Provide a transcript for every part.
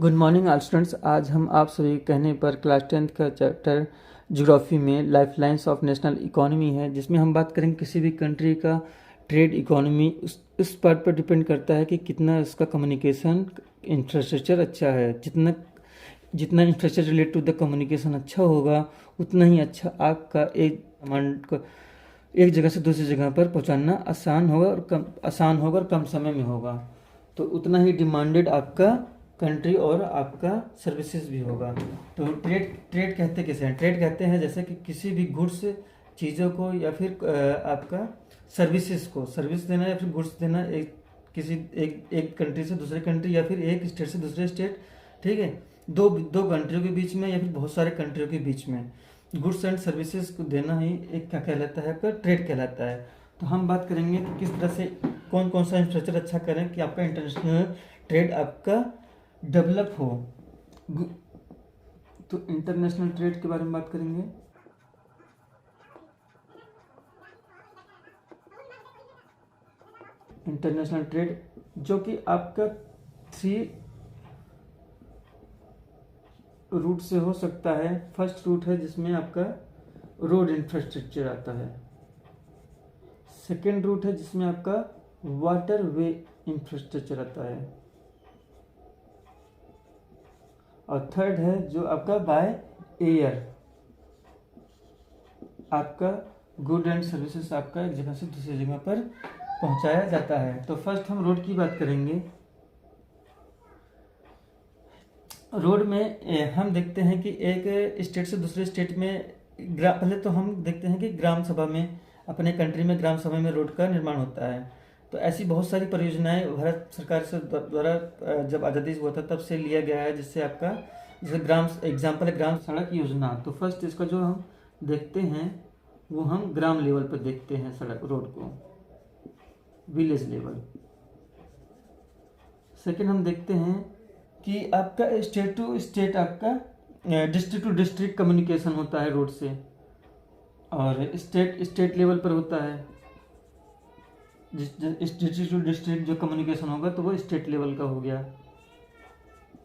Good morning all students. आज हम आप सभी के कहने पर क्लास 10th का चैप्टर ज्योग्राफी में life lines of national economy है, जिसमें हम बात करेंगे किसी भी कंट्री का ट्रेड इकोनॉमी उस पार्ट पर डिपेंड करता है कि कितना इसका कम्युनिकेशन इंफ्रास्ट्रक्चर अच्छा है। जितना जितना infrastructure related to the communication अच्छा होगा, उतना ही अच्छा आपका एक जगह से दूसरी जगह पर पहुंचाना आसान होगा और कम समय में होगा। तो उतना ही डिमांडेड आपका कंट्री और आपका सर्विसेज भी होगा। तो ट्रेड कहते किसे हैं? ट्रेड कहते हैं जैसे कि किसी भी गुड्स चीज़ों को या फिर आपका सर्विसेज को सर्विस देना या फिर गुड्स देना एक कंट्री से दूसरे कंट्री या फिर एक स्टेट से दूसरे स्टेट, ठीक है, दो कंट्रियों के बीच में या फिर बहुत सारे कंट्रियों के बीच में गुड्स एंड सर्विसेज को देना ही एक क्या कहलाता है? आपका ट्रेड कहलाता है। तो हम बात करेंगे कि किस तरह से कौन कौन सा इंफ्रास्ट्रक्चर अच्छा करें कि आपका इंटरनेशनल ट्रेड आपका डेवलप हो। तो इंटरनेशनल ट्रेड के बारे में बात करेंगे। इंटरनेशनल ट्रेड जो कि आपका 3 रूट से हो सकता है। फर्स्ट रूट है जिसमें आपका रोड इंफ्रास्ट्रक्चर आता है। सेकेंड रूट है जिसमें आपका वाटर वे इंफ्रास्ट्रक्चर आता है। और थर्ड है जो आपका बाय एयर आपका गुड एंड सर्विसेज आपका एक जगह से दूसरी जगह पर पहुंचाया जाता है। तो फर्स्ट हम रोड की बात करेंगे। रोड में हम देखते हैं कि एक स्टेट से दूसरे स्टेट में पहले तो हम देखते हैं कि ग्राम सभा में अपने कंट्री में ग्राम सभा में रोड का निर्माण होता है। तो ऐसी बहुत सारी परियोजनाएं भारत सरकार से द्वारा जब आज़ादी हुआ था तब से लिया गया है, जिससे आपका जैसे ग्राम एग्जाम्पल है ग्राम सड़क योजना। तो फर्स्ट इसका जो हम देखते हैं वो हम ग्राम लेवल पर देखते हैं, सड़क रोड को विलेज लेवल। सेकेंड हम देखते हैं कि आपका स्टेट टू स्टेट आपका डिस्ट्रिक्ट टू डिस्ट्रिक्ट कम्युनिकेशन होता है रोड से, और स्टेट लेवल पर होता है। डिस्ट्रिक्ट टू डिस्ट्रिक्ट जो कम्युनिकेशन होगा तो वो स्टेट लेवल का हो गया,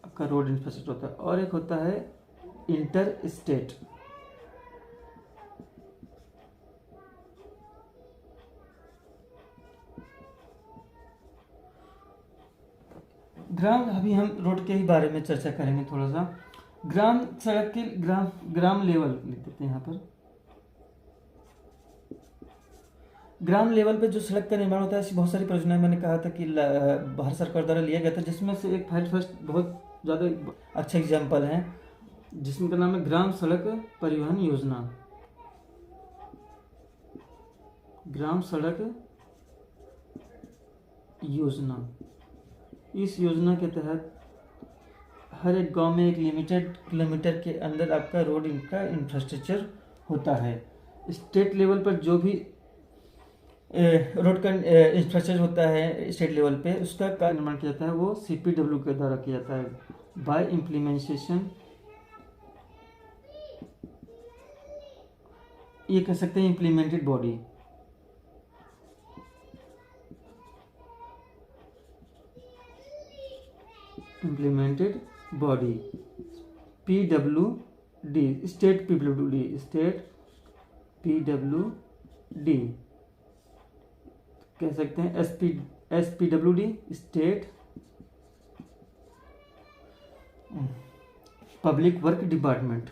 आपका रोड इंफ्रास्ट्रक्चर होता है। और एक होता है इंटर स्टेट। ग्राम, अभी हम रोड के ही बारे में चर्चा करेंगे थोड़ा सा। ग्राम सड़क के ग्राम लेवल लिख देते हैं यहाँ पर। ग्राम लेवल पे जो सड़क का निर्माण होता है, ऐसी बहुत सारी परियोजनाएं मैंने कहा था कि भारत सरकार द्वारा लिया गया था, जिसमें से एक फर्स्ट बहुत ज़्यादा अच्छा एग्जाम्पल है जिसमें का नाम है ग्राम सड़क परिवहन योजना। ग्राम सड़क योजना, इस योजना के तहत हर एक गांव में एक लिमिटेड किलोमीटर के अंदर आपका रोड का इंफ्रास्ट्रक्चर होता है। स्टेट लेवल पर जो भी रोड का इंफ्रास्ट्रक्चर होता है स्टेट लेवल पे, उसका क्या निर्माण किया जाता है? वो CPW के द्वारा किया जाता है, बाय इम्प्लीमेंटेशन। ये कह सकते हैं implemented body. Implemented body PWD, state PWD कह सकते हैं। SPWD state public work department,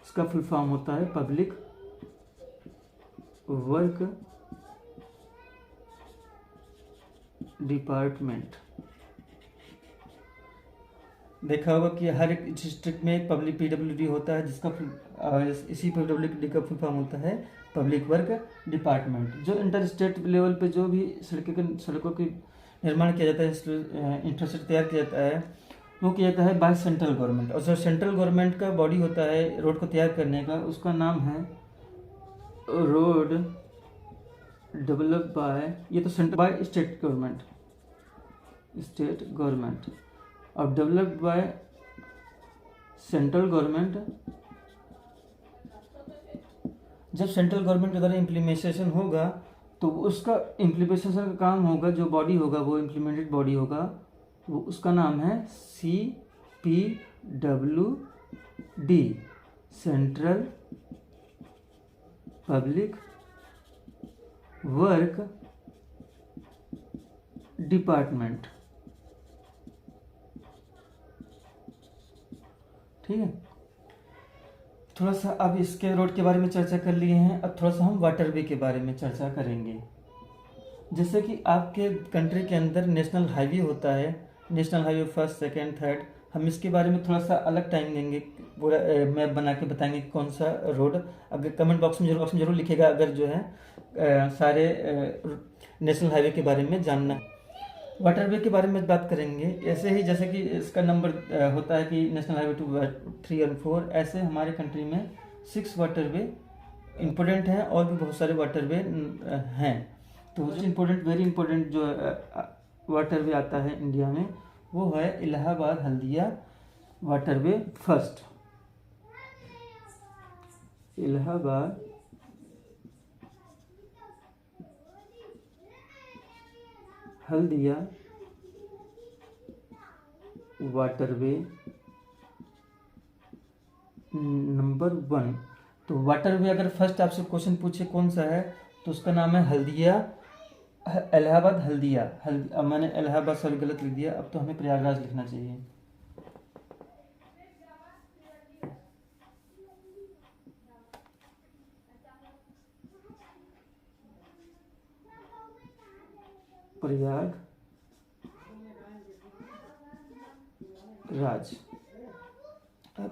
इसका फुल फॉर्म होता है पब्लिक वर्क डिपार्टमेंट। देखा होगा कि हर एक डिस्ट्रिक्ट में पब्लिक PWD होता है, जिसका इसी PWD का फुल फॉर्म होता है पब्लिक वर्क डिपार्टमेंट। जो इंटर स्टेट लेवल पे जो भी सड़कों के निर्माण किया जाता है, इंफ्रास्ट्रक्चर तैयार किया जाता है, वो किया जाता है बाय सेंट्रल गवर्नमेंट। और जो सेंट्रल गवर्नमेंट का बॉडी होता है रोड को तैयार करने का, उसका नाम है रोड डेवलप बाय, ये तो सेंट्रल बाय स्टेट गवर्नमेंट और डेवलप्ड बाय सेंट्रल गवर्नमेंट। जब सेंट्रल गवर्नमेंट के द्वारा इम्प्लीमेंटेशन होगा तो उसका इम्प्लीमेंटेशन का काम होगा, जो बॉडी होगा वो इम्प्लीमेंटेड बॉडी होगा वो उसका नाम है CPWD, central public work department. ठीक है, थोड़ा सा अब इसके रोड के बारे में चर्चा कर लिए हैं, अब थोड़ा सा हम वाटरवे के बारे में चर्चा करेंगे। जैसे कि आपके कंट्री के अंदर नेशनल हाईवे होता है, national highway first, second, third, हम इसके बारे में थोड़ा सा अलग टाइम देंगे, पूरा मैप बना के बताएंगे कौन सा रोड। अगर कमेंट बॉक्स में जरूर लिखिएगा अगर जो है सारे नेशनल हाईवे के बारे में जानना है। वाटरवे के बारे में बात करेंगे, ऐसे ही जैसे कि इसका नंबर होता है कि नेशनल हाईवे 2, 3 और 4, ऐसे हमारे कंट्री में 6 वाटरवे इम्पोर्टेंट हैं और भी बहुत सारे वाटरवे हैं। तो वेरी इंपॉर्टेंट जो वाटरवे आता है इंडिया में वो है Allahabad Haldia waterway first. Allahabad Haldia waterway number 1। तो वाटरवे अगर फर्स्ट आपसे क्वेश्चन पूछे कौन सा है तो उसका नाम है हल्दिया, इलाहाबाद हल्दिया। अब मैंने इलाहाबाद सॉरी गलत लिख दिया, अब तो हमें प्रयागराज लिखना चाहिए।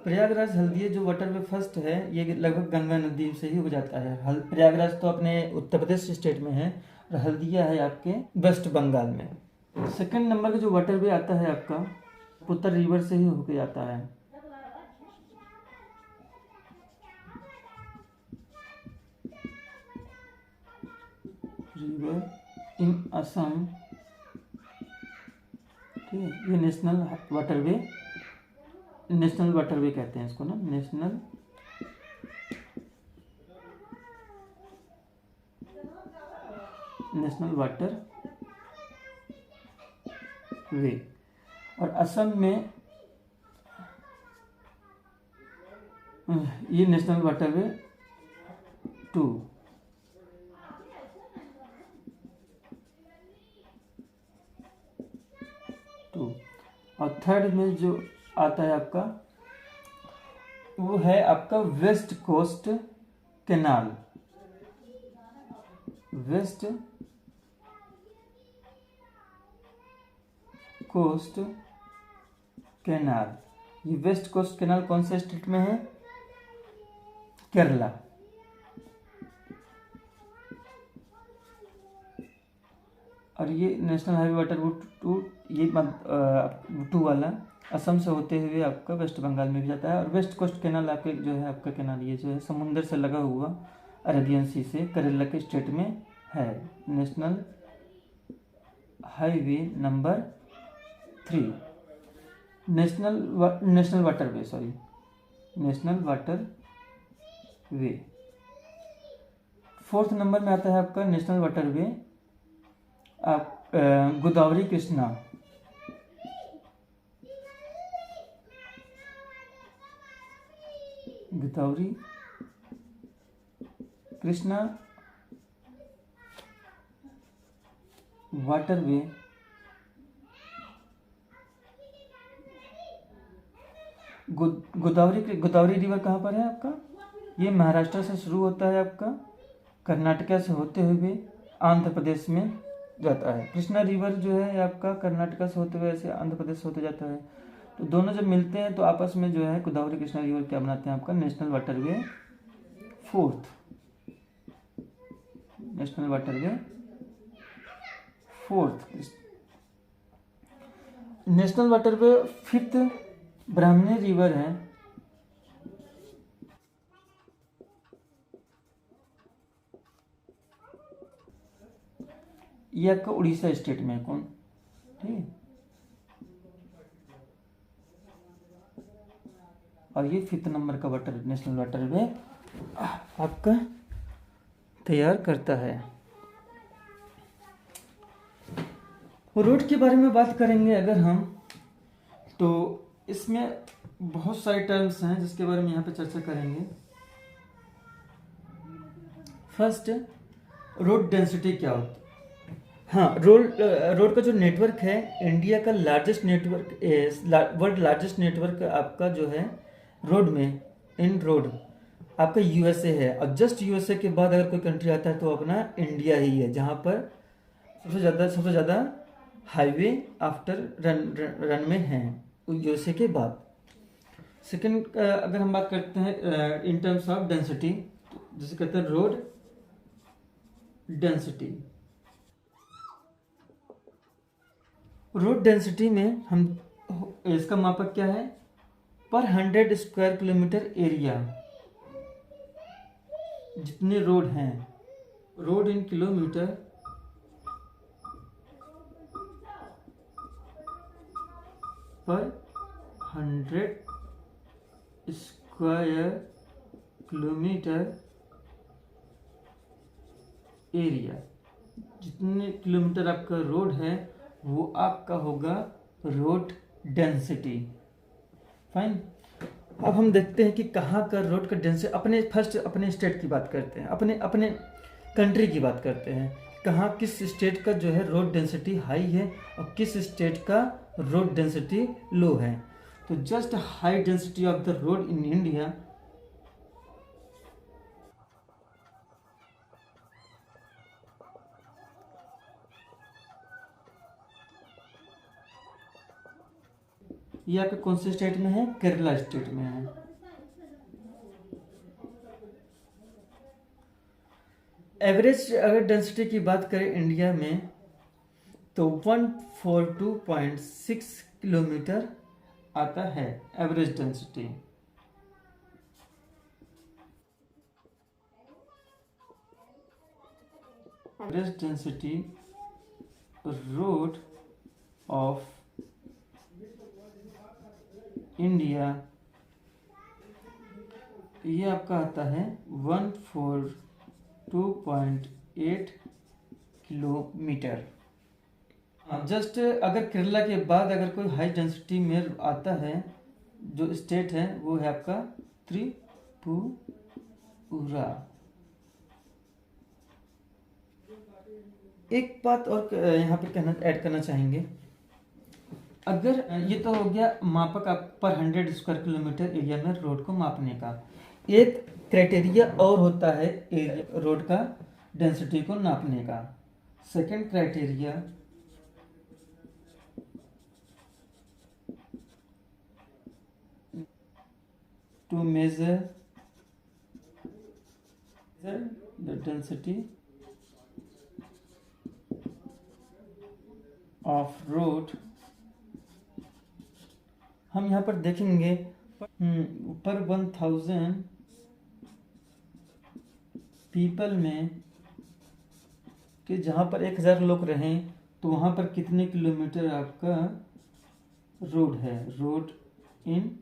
प्रयागराज हल्दिया जो वाटरवे फर्स्ट है ये लगभग गंगा नदी से ही हो जाता है। प्रयागराज तो अपने उत्तर प्रदेश स्टेट में है और हल्दिया है आपके वेस्ट बंगाल में। सेकंड नंबर का जो वाटरवे आता है आपका पुत्र रिवर से ही होके जाता है। रिवर इन असम, ठीक है, ये नेशनल वाटरवे कहते हैं इसको ना, नेशनल वाटर वे। और असम में ये नेशनल वाटरवे 2। और थर्ड में जो आता है आपका वो है आपका west coast canal. West coast canal, ये वेस्ट कोस्ट कैनाल कौन से स्टेट में है? केरला। और ये नेशनल हाईवे वाटर रूट 2, ये 2 वाला असम से होते हुए आपका वेस्ट बंगाल में भी जाता है। और वेस्ट कोस्ट कैनाल आपके जो है आपका कैनाल ये जो है समुंदर से लगा हुआ अरेबियन सी से केरला के स्टेट में है। National highway number 3, national water way. Fourth number में आता है आपका नेशनल वाटर वे आप गोदावरी कृष्णा। गोदावरी कृष्णा वाटरवे गोदावरी रिवर कहाँ पर है आपका? ये महाराष्ट्र से शुरू होता है आपका, कर्नाटका से होते हुए आंध्र प्रदेश में जाता है। कृष्णा रिवर जो है आपका कर्नाटका से होते हुए ऐसे आंध्र प्रदेश से होते जाता है। तो दोनों जब मिलते हैं तो आपस में जो है गोदावरी कृष्णा रिवर क्या बनाते हैं आपका national waterway 4th। National waterway 4th। National waterway 5th ब्राह्मणी रिवर है। ये आपका उड़ीसा स्टेट में है कौन, ठीक है। और ये 5th नंबर का नेशनल वाटरवे आपका तैयार करता है। रोड के बारे में बात करेंगे अगर हम, तो इसमें बहुत सारे टर्म्स हैं जिसके बारे में यहाँ पे चर्चा करेंगे। फर्स्ट, रोड डेंसिटी क्या होता है। हाँ, रोड का जो नेटवर्क है, इंडिया का largest network, world largest network आपका जो है रोड में, इन रोड आपका यूएसए है। और जस्ट यूएसए के बाद अगर कोई कंट्री आता है तो अपना इंडिया ही है, जहाँ पर सबसे ज़्यादा हाईवे आफ्टर रनवे हैं यूएसए के बाद। सेकंड, अगर हम बात करते हैं इन टर्म्स ऑफ डेंसिटी, जिसे कहते हैं रोड डेंसिटी। रोड डेंसिटी में हम, इसका मापक क्या है, पर 100 स्क्वायर किलोमीटर एरिया। जितने रोड हैं, रोड इन किलोमीटर पर 100 स्क्वायर किलोमीटर एरिया। जितने किलोमीटर आपका रोड है वो आपका होगा रोड डेंसिटी। फाइन। अब हम देखते हैं कि कहाँ का रोड का डेंसिटी, अपने स्टेट की बात करते हैं, अपने कंट्री की बात करते हैं। कहाँ किस स्टेट का जो है रोड डेंसिटी हाई है और किस स्टेट का रोड डेंसिटी लो है। तो just high density of the road in India, ये आपके कौन से स्टेट में है, केरला स्टेट में है। एवरेज अगर डेंसिटी की बात करें इंडिया में तो 142.6 किलोमीटर आता है average density. Average density road of India, ये आपका आता है 142.8 किलोमीटर। जस्ट अगर केरला के बाद अगर कोई हाई डेंसिटी में आता है जो स्टेट है वो है आपका त्रिपुरा। एक बात और यहाँ पे ऐड करना चाहेंगे। अगर ये तो हो गया मापक आप पर 100 स्क्वायर किलोमीटर एरिया में रोड को मापने का। एक क्राइटेरिया और होता है रोड का डेंसिटी को नापने का। Second criteria to measure the density of road, हम यहाँ पर देखेंगे पर 1000 पीपल में कि जहाँ पर 1000 लोग रहें तो वहाँ पर कितने किलोमीटर आपका रोड है, रोड इन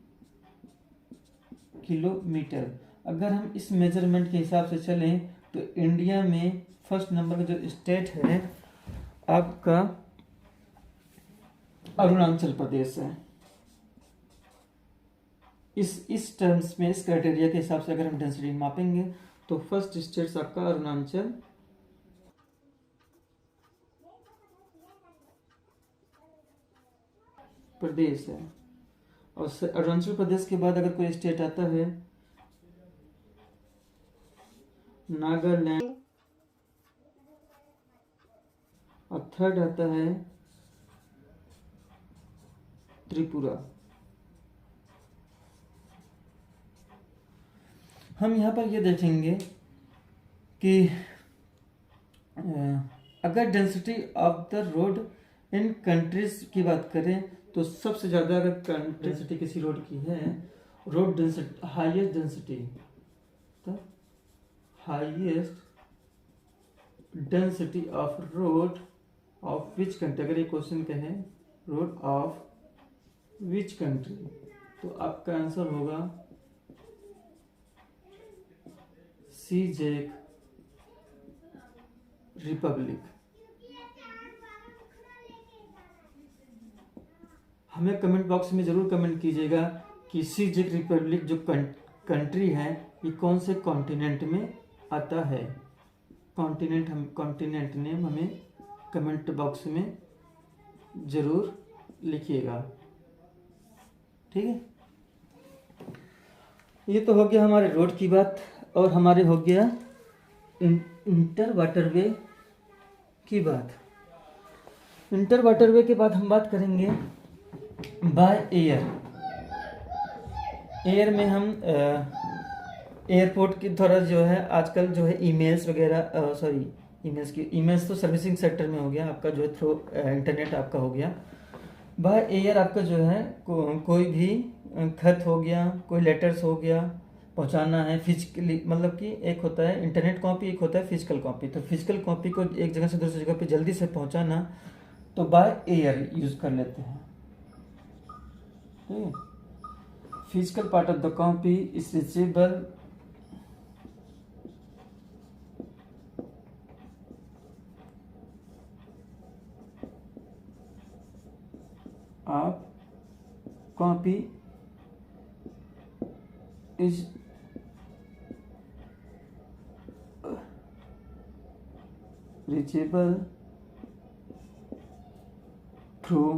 किलोमीटर। अगर हम इस मेजरमेंट के हिसाब से चलें तो इंडिया में फर्स्ट नंबर का जो स्टेट है आपका अरुणाचल प्रदेश है। इस टर्म्स में, इस क्राइटेरिया के हिसाब से अगर हम डेंसिटी मापेंगे तो फर्स्ट स्टेट आपका अरुणाचल प्रदेश है। और अरुणाचल प्रदेश के बाद अगर कोई स्टेट आता है नागालैंड, और थर्ड आता है त्रिपुरा। हम यहाँ पर ये देखेंगे कि अगर density of the road in countries की बात करें तो सबसे ज़्यादा अगर डेंसिटी किसी रोड की है, रोड डेंसिटी हाईएस्ट डेंसिटी, तो highest density of road of which country, अगर ये क्वेश्चन कहें रोड ऑफ विच कंट्री, तो आपका आंसर होगा चेक रिपब्लिक। हमें कमेंट बॉक्स में ज़रूर कमेंट कीजिएगा कि सी चेक रिपब्लिक जो कंट्री है ये कौन से कॉन्टिनेंट में आता है। कॉन्टिनेंट नेम हमें कमेंट बॉक्स में ज़रूर लिखिएगा, ठीक है। ये तो हो गया हमारे रोड की बात, और हमारे हो गया इंटर वाटरवे की बात। इंटर वाटरवे के बाद हम बात करेंगे बाय एयर। एयर में हम एयरपोर्ट के द्वारा जो है आजकल जो है ईमेल्स वगैरह, ईमेल्स तो सर्विसिंग सेक्टर में हो गया आपका, जो है थ्रू इंटरनेट आपका हो गया। बाय एयर आपका जो है कोई भी खत हो गया, कोई लेटर्स हो गया, पहुंचाना है फिजिकली, मतलब कि एक होता है इंटरनेट कॉपी, एक होता है फिजिकल कॉपी। तो फिजिकल कॉपी को एक जगह से दूसरी जगह पे जल्दी से पहुंचाना तो बाय एयर यूज कर लेते हैं, ठीक है। Physical part of the copy is reachable of copy is reachable through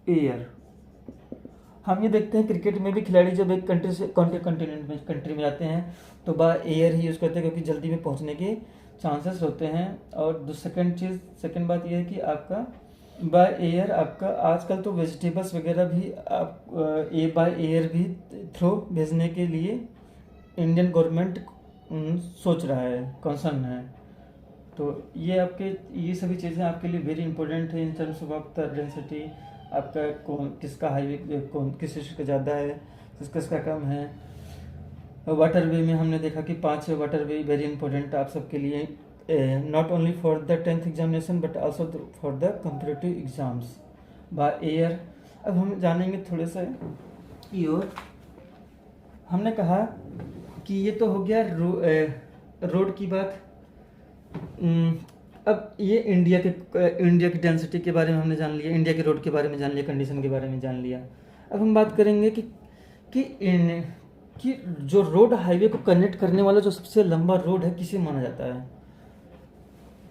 air. हम ये देखते हैं क्रिकेट में भी खिलाड़ी जब एक कंट्री से कंट्री में जाते हैं तो बाय एयर ही यूज़ करते हैं, क्योंकि जल्दी में पहुंचने के चांसेस होते हैं। और सेकंड बात ये है कि आपका बाय एयर आपका आजकल तो वेजिटेबल्स वगैरह भी आप बाय एयर भी थ्रू भेजने के लिए इंडियन गवर्नमेंट सोच रहा है, कंसर्न है। तो ये ये सभी चीज़ें आपके लिए वेरी इंपॉर्टेंट है इन टर्म्स ऑफ आपका डेंसिटी, आपका किसका हाईवे किस चीज़ का ज़्यादा है, किसका कम है। वाटरवे में हमने देखा कि 5 वाटरवे वेरी इंपॉर्टेंट आप सबके लिए, not only for the 10th examination but also for the competitive exams by air. अब हम जानेंगे थोड़े से की ओर। हमने कहा कि ये तो हो गया रोड की बात। अब ये इंडिया की डेंसिटी के बारे में हमने जान लिया, इंडिया के रोड के बारे में जान लिया, कंडीशन के बारे में जान लिया। अब हम बात करेंगे कि जो रोड हाईवे को कनेक्ट करने वाला जो सबसे लंबा रोड है किसे माना जाता है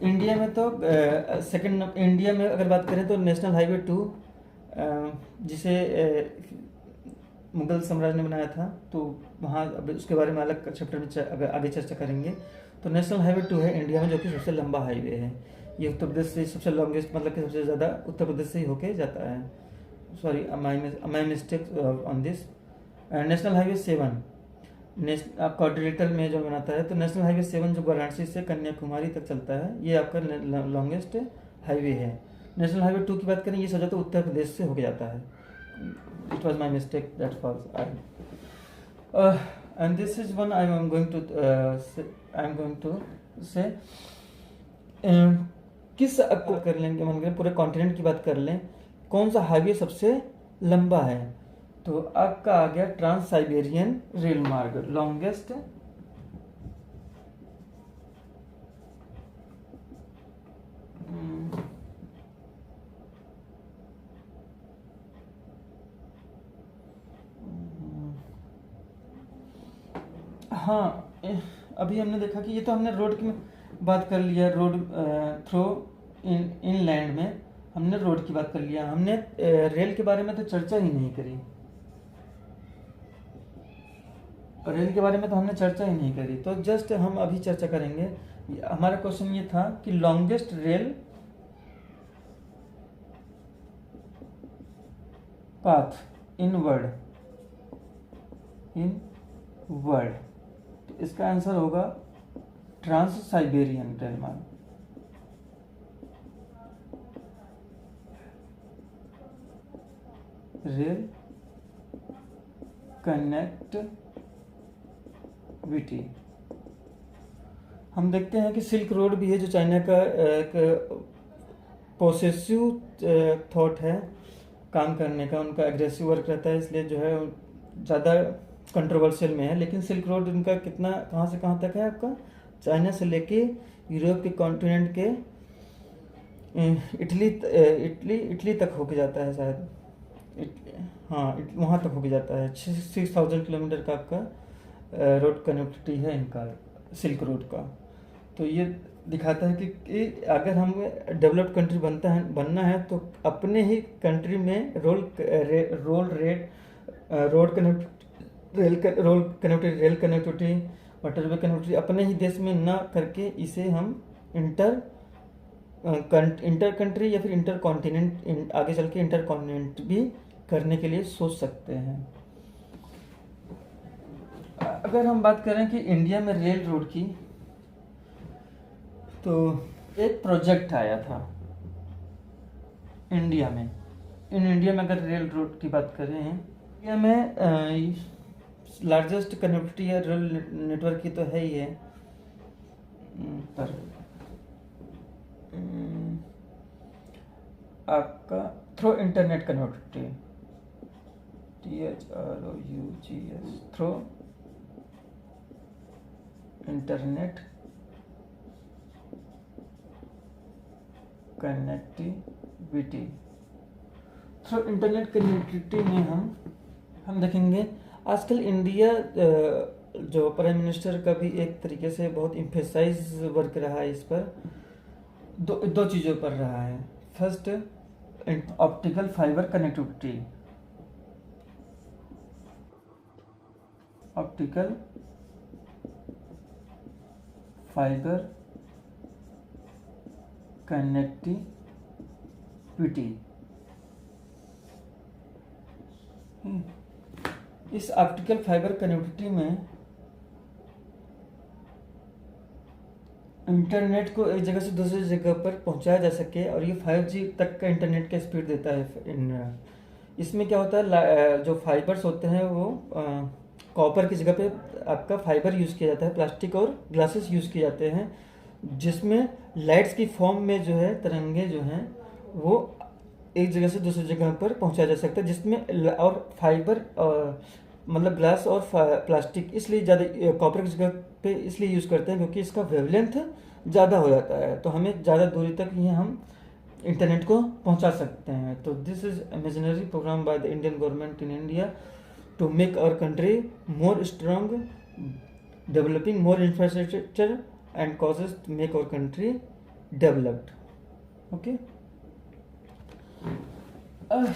इंडिया में। तो इंडिया में अगर बात करें तो नेशनल हाईवे 2 जिसे मुगल साम्राज्य ने बनाया था, तो वहाँ अब उसके बारे में अलग चैप्टर में आगे चर्चा करेंगे। तो नेशनल हाईवे 2 है इंडिया में, जो कि सबसे लंबा हाईवे है। ये उत्तर प्रदेश से सबसे लॉन्गेस्ट, मतलब कि सबसे ज़्यादा उत्तर प्रदेश से ही होके जाता है। Sorry my mistake on this. National highway 7 आपका डिजिटल में जो बनाता है, तो नेशनल हाईवे 7 जो वाराणसी से कन्याकुमारी तक चलता है, ये आपका लॉन्गेस्ट हाईवे है। नेशनल हाईवे 2 की बात करें, ये सब तो उत्तर प्रदेश से होके जाता है। It was my mistake, that was and this is one I am going to say किस को कर लेंगे, मतलब पूरे कॉन्टिनेंट की बात कर लें, कौन सा हाईवे सबसे लंबा है। तो आपका आ गया ट्रांस साइबेरियन रेल मार्ग, लॉन्गेस्ट हाँ। अभी हमने देखा कि ये तो हमने रोड की बात कर लिया, रोड थ्रू इन लैंड में हमने रोड की बात कर लिया। हमने रेल के बारे में तो चर्चा ही नहीं करी, रेल के बारे में तो हमने चर्चा ही नहीं करी। तो जस्ट हम अभी चर्चा करेंगे। हमारा क्वेश्चन ये था कि longest rail path in world, तो इसका आंसर होगा ट्रांस साइबेरियन रेल मार्ग। Rail connectivity. हम देखते हैं कि सिल्क रोड भी है, जो चाइना का एक पोसेसिव थॉट है काम करने का, उनका एग्रेसिव वर्क रहता है, इसलिए जो है ज़्यादा कंट्रोवर्शियल में है। लेकिन सिल्क रोड उनका कितना कहाँ से कहाँ तक है आपका, चाइना से लेके यूरोप के कॉन्टिनेंट के इटली इटली तक होके जाता है शायद। हाँ, वहाँ तक होके जाता है। 6000 किलोमीटर का आपका रोड कनेक्टिविटी है इनका, सिल्क रोड का। तो ये दिखाता है कि अगर हम डेवलप्ड कंट्री बनना है तो अपने ही कंट्री में रेल कनेक्टिविटी, वाटरवे कनेक्टिविटी अपने ही देश में ना करके इसे हम इंटर कंट्री या फिर इंटर कॉन्टिनेंट, आगे चल के इंटर कॉन्टिनेंट भी करने के लिए सोच सकते हैं। अगर हम बात करें कि इंडिया में रेल रोड की, तो एक प्रोजेक्ट आया था इंडिया में। इंडिया में अगर रेल रोड की बात करें, इंडिया में लार्जेस्ट कनेक्टिविटी है रेल नेटवर्क की तो है ही है, पर आपका through internet connectivity, THROUGS, through internet connectivity. Through internet connectivity में हम देखेंगे आजकल इंडिया जो प्राइम मिनिस्टर का भी एक तरीके से बहुत इम्फेसाइज वर्क रहा है इस पर, दो चीज़ों पर रहा है। First, optical fibre connectivity, optical fibre connectivity. इस ऑप्टिकल फाइबर कनेक्टिविटी में इंटरनेट को एक जगह से दूसरी जगह पर पहुंचाया जा सके, और ये 5G तक का इंटरनेट का स्पीड देता है। इसमें क्या होता है, जो फाइबर्स होते हैं वो कॉपर की जगह पे आपका फाइबर यूज़ किया जाता है, प्लास्टिक और ग्लासेस यूज़ किए जाते हैं, जिसमें लाइट्स की फॉर्म में जो है तरंगे जो हैं वो एक जगह से दूसरी जगह पर पहुंचाया जा सकता है, जिसमें और फाइबर मतलब ग्लास और प्लास्टिक इसलिए ज़्यादा कॉपर की जगह पे इसलिए यूज़ करते हैं क्योंकि इसका वेवलेंथ ज़्यादा हो जाता है, तो हमें ज़्यादा दूरी तक ही हम इंटरनेट को पहुंचा सकते हैं। तो this is imaginary program by the Indian government in India to make our country more strong, developing more infrastructure and causes to make our country developed. Okay,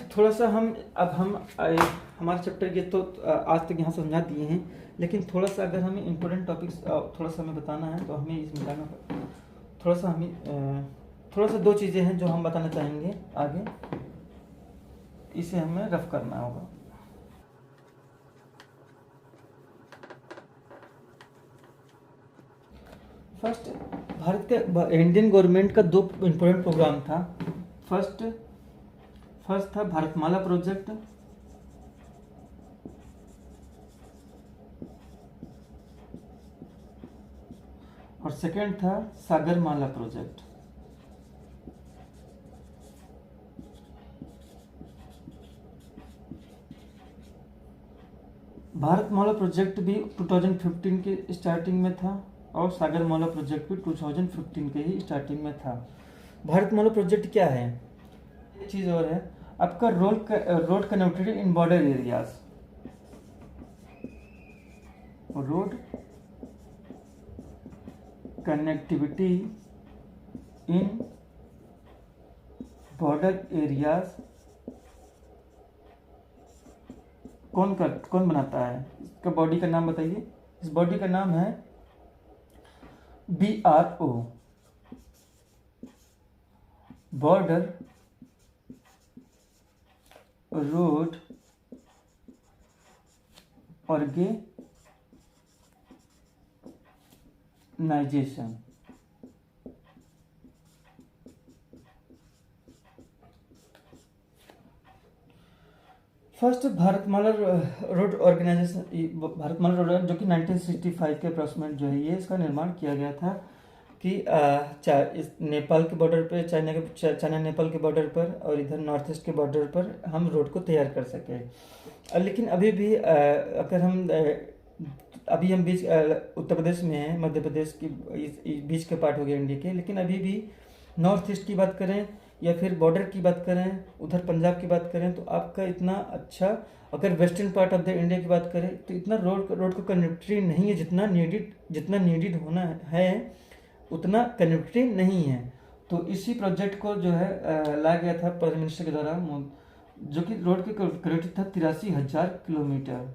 थोड़ा सा हमारे चैप्टर के तो आज तक यहाँ समझा दिए हैं, लेकिन थोड़ा सा अगर हमें इम्पोर्टेंट टॉपिक्स थोड़ा सा हमें बताना है तो हमें इसमें जाना थोड़ा सा दो चीज़ें हैं जो हम बताना चाहेंगे आगे, इसे हमें रफ करना होगा। फर्स्ट, भारत के इंडियन गवर्नमेंट का दो इम्पोर्टेंट प्रोग्राम था। फर्स्ट था भारतमाला प्रोजेक्ट, और सेकंड था सागरमाला प्रोजेक्ट। भारतमाला प्रोजेक्ट भी 2015 के स्टार्टिंग में था और सागरमाला प्रोजेक्ट भी 2015 के ही स्टार्टिंग में था। भारतमाला प्रोजेक्ट क्या है? एक चीज़ और है, आपका रोड कनेक्टिविटी इन बॉर्डर एरियाज, रोड कनेक्टिविटी इन बॉर्डर एरियाज कौन बनाता है? इसका बॉडी का नाम बताइए। इस बॉडी का नाम है BRO, border road organisation. First Bharatmala road organisation, Bharatmala road जो कि 1965 के अप्रॉक्सीमेट जो है ये इसका निर्माण किया गया था कि इस नेपाल के बॉर्डर पे, चाइना नेपाल के बॉर्डर पर और इधर नॉर्थ ईस्ट के बॉर्डर पर हम रोड को तैयार कर सकें। लेकिन अभी भी अगर हम अभी हम बीच उत्तर प्रदेश में हैं, मध्य प्रदेश की बीच के पार्ट हो गया इंडिया के, लेकिन अभी भी नॉर्थ ईस्ट की बात करें या फिर बॉर्डर की बात करें, उधर पंजाब की बात करें, तो आपका इतना अच्छा, अगर western part of the India की बात करें तो इतना रोड का कनेक्टिविटी नहीं है, जितना नीडेड होना है उतना कनेक्टिविटी नहीं है। तो इसी प्रोजेक्ट को जो है लाया गया था प्राइम मिनिस्टर के द्वारा, जो कि रोड की कनेक्टिविटी था 83,000 किलोमीटर।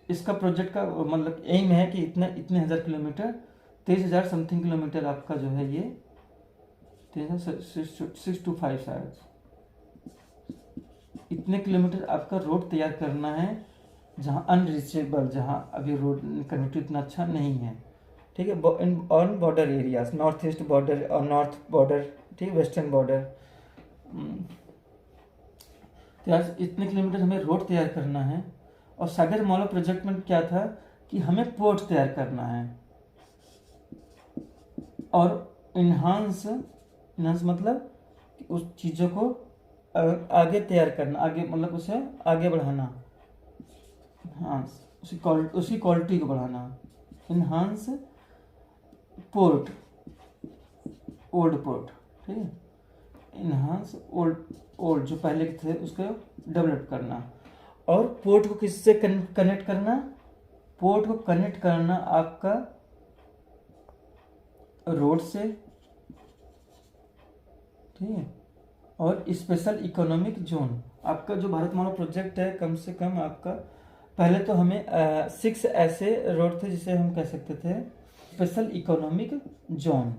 इसका प्रोजेक्ट का मतलब एम है कि इतने हजार किलोमीटर, 23,000 समथिंग किलोमीटर आपका जो है ये 625 शायद, इतने किलोमीटर आपका रोड तैयार करना है जहाँ अनरीचेबल, जहाँ अभी रोड कनेक्टिविटी इतना अच्छा नहीं है, ठीक है। On border areas, north east border और नॉर्थ बॉर्डर, ठीक है, वेस्टर्न बॉर्डर। तो यार इतने किलोमीटर हमें रोड तैयार करना है। और सागर माला प्रोजेक्ट में क्या था कि हमें पोर्ट तैयार करना है और इन्हांस मतलब कि उस चीज़ों को आगे तैयार करना, आगे मतलब उसे आगे बढ़ाना, हाँ, उसी क्वालिटी को बढ़ाना। इन्हांस पोर्ट, ओल्ड पोर्ट, ठीक है, इन्हांस ओल्ड जो पहले के थे उसको डेवलप करना। और पोर्ट को किससे कनेक्ट करना? पोर्ट को कनेक्ट करना आपका रोड से, ठीक है। और स्पेशल इकोनॉमिक जोन, आपका जो भारतमाला प्रोजेक्ट है, कम से कम आपका पहले तो हमें 6 ऐसे रोड थे जिसे हम कह सकते थे special economic zone.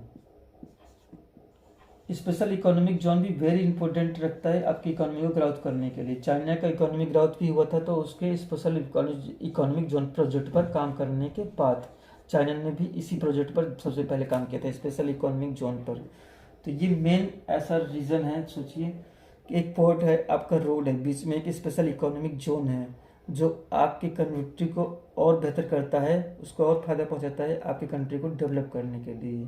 Special economic zone भी वेरी इंपॉर्टेंट रखता है आपकी इकोनॉमी को ग्रोथ करने के लिए। चाइना का इकोनॉमिक ग्रोथ भी हुआ था, तो उसके स्पेशल इकोनॉमिक जोन प्रोजेक्ट पर काम करने के बाद चाइना ने भी इसी प्रोजेक्ट पर सबसे पहले काम किया था, स्पेशल इकोनॉमिक जोन पर। तो ये मेन ऐसा रीज़न है। सोचिए कि एक पोर्ट है, आपका रोड है, बीच में एक स्पेशल इकोनॉमिक जोन है जो आपकी कनेक्टिविटी को और बेहतर करता है, उसको और फायदा पहुंचाता है आपकी कंट्री को डेवलप करने के लिए,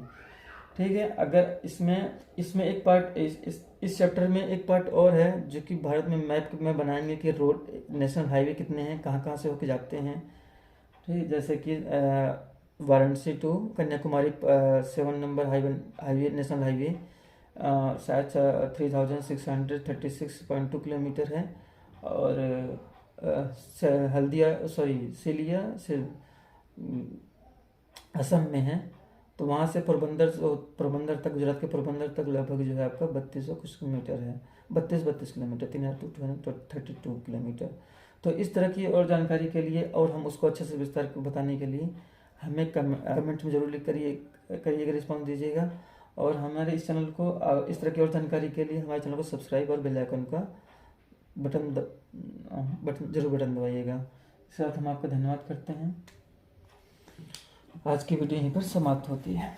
ठीक है। अगर इसमें एक पार्ट, इस चैप्टर में एक पार्ट और है जो कि भारत में मैप में बनाएंगे कि रोड, नेशनल हाईवे कितने हैं, कहाँ कहाँ से होके जाते हैं, ठीक है। जैसे कि Varanasi to Kanyakumari 7 number highway national highway शायद 3636.2 किलोमीटर है। और सिलिया से असम में है। तो वहाँ से पोरबंदर तक, गुजरात के पोरबंदर तक लगभग जो है आपका 3200 कुछ किलोमीटर है, 32 किलोमीटर, 3232 किलोमीटर। तो इस तरह की और जानकारी के लिए और हम उसको अच्छे से विस्तार को बताने के लिए हमें कमेंट में जरूर लिख करिएगा, रिस्पॉन्स दीजिएगा। और हमारे इस चैनल को इस तरह की और जानकारी के लिए हमारे चैनल को सब्सक्राइब और बेल आइकन का बटन दबाइएगा। इसके साथ हम आपका धन्यवाद करते हैं। आज की वीडियो यहीं पर समाप्त होती है।